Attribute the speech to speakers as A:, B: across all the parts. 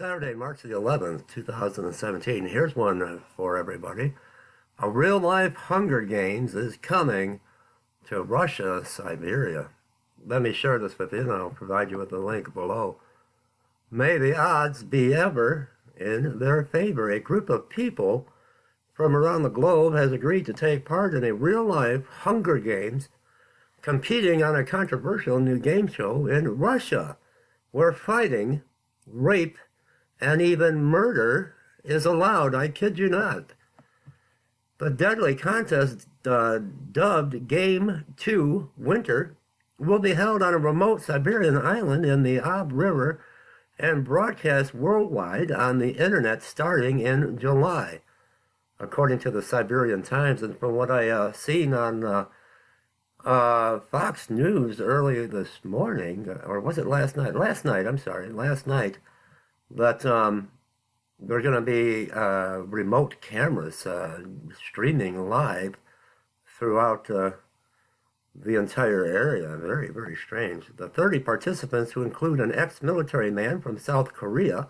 A: Saturday, March the 11th, 2017. Here's one for everybody. A real-life Hunger Games is coming to Russia, Siberia. Let me share this with you, and I'll provide you with the link below. May the odds be ever in their favor. A group of people from around the globe has agreed to take part in a real-life Hunger Games competing on a controversial new game show in Russia, where fighting, rape, and even murder is allowed. I kid you not. The deadly contest, dubbed Game 2 Winter, will be held on a remote Siberian island in the Ob River and broadcast worldwide on the internet starting in July, according to the Siberian Times. And from what I seen on Fox News early this morning, or was it last night? Last night, that there are going to be remote cameras streaming live throughout the entire area. Very, very strange. The 30 participants, who include an ex-military man from South Korea,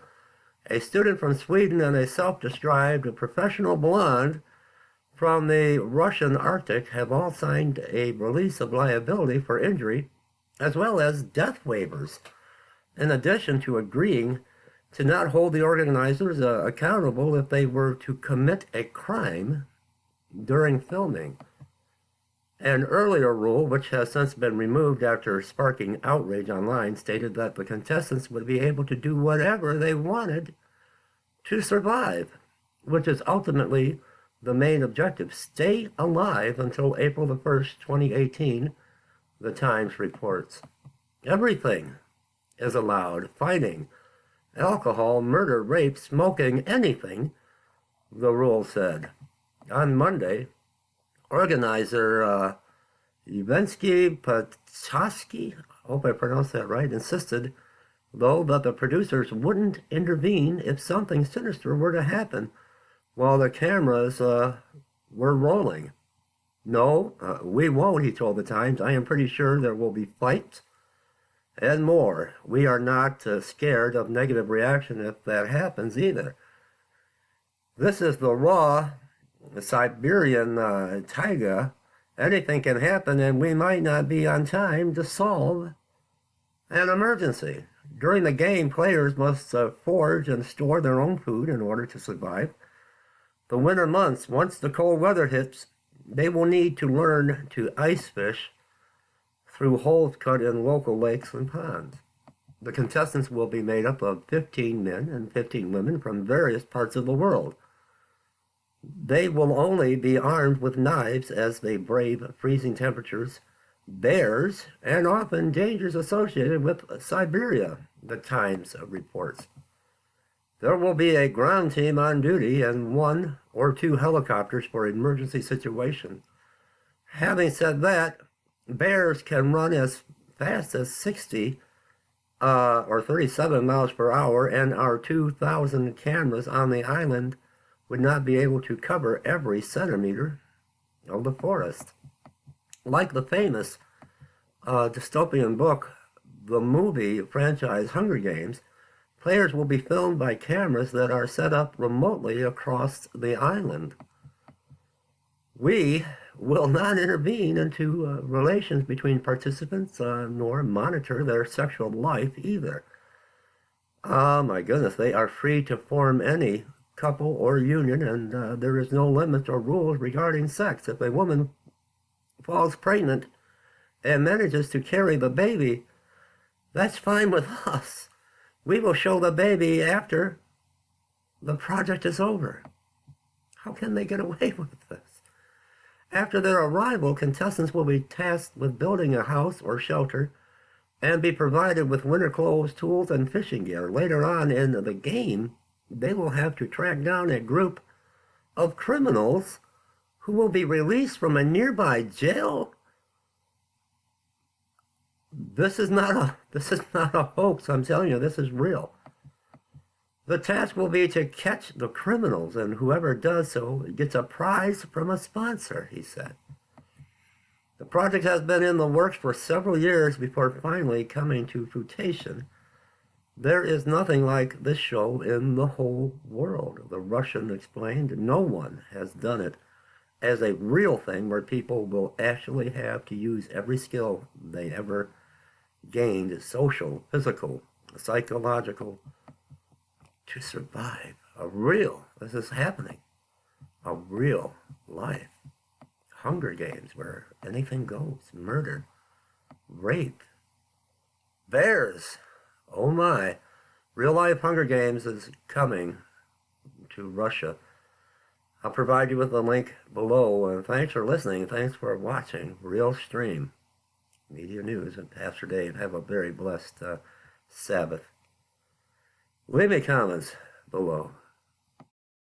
A: a student from Sweden, and a self-described professional blonde from the Russian Arctic, have all signed a release of liability for injury as well as death waivers, in addition to agreeing to not hold the organizers accountable if they were to commit a crime during filming. An earlier rule, which has since been removed after sparking outrage online, stated that the contestants would be able to do whatever they wanted to survive, which is ultimately the main objective. Stay alive until April the 1st, 2018, the Times reports. Everything is allowed. Fighting, alcohol, murder, rape, smoking, anything, the rule said. On Monday, organizer Yevgeny Patatsky, I hope I pronounced that right, insisted, though, that the producers wouldn't intervene if something sinister were to happen while the cameras were rolling. No, we won't, he told the Times. I am pretty sure there will be fights and more. We are not scared of negative reaction if that happens either. This is the raw Siberian taiga. Anything can happen, and we might not be on time to solve an emergency. During the game, players must forage and store their own food in order to survive the winter months. Once the cold weather hits, they will need to learn to ice fish through holes cut in local lakes and ponds. The contestants will be made up of 15 men and 15 women from various parts of the world. They will only be armed with knives as they brave freezing temperatures, bears, and often dangers associated with Siberia, the Times reports. There will be a ground team on duty and 1 or 2 helicopters for emergency situations. Having said that, bears can run as fast as 60 or 37 miles per hour, and our 2,000 cameras on the island would not be able to cover every centimeter of the forest. Like the famous dystopian book, the movie franchise Hunger Games, players will be filmed by cameras that are set up remotely across the island. We will not intervene into relations between participants, nor monitor their sexual life either. Oh my goodness, they are free to form any couple or union, and there is no limit or rules regarding sex. If a woman falls pregnant and manages to carry the baby, that's fine with us. We will show the baby after the project is over. How can they get away with this? After their arrival, contestants will be tasked with building a house or shelter and be provided with winter clothes, tools, and fishing gear. Later on in the game, they will have to track down a group of criminals who will be released from a nearby jail. This is not a hoax, I'm telling you, this is real. The task will be to catch the criminals, and whoever does so gets a prize from a sponsor, he said. The project has been in the works for several years before finally coming to fruition There is nothing like this show in the whole world. The Russian explained no one has done it as a real thing where people will actually have to use every skill they ever gained, social, physical, psychological, to survive. This is happening, a real life Hunger Games where anything goes, murder, rape, bears. Oh my. Real life Hunger Games is coming to Russia. I'll provide you with a link below. And thanks for listening. Thanks for watching Real Stream Media News and Pastor Dave. Have a very blessed Sabbath. Leave me comments below.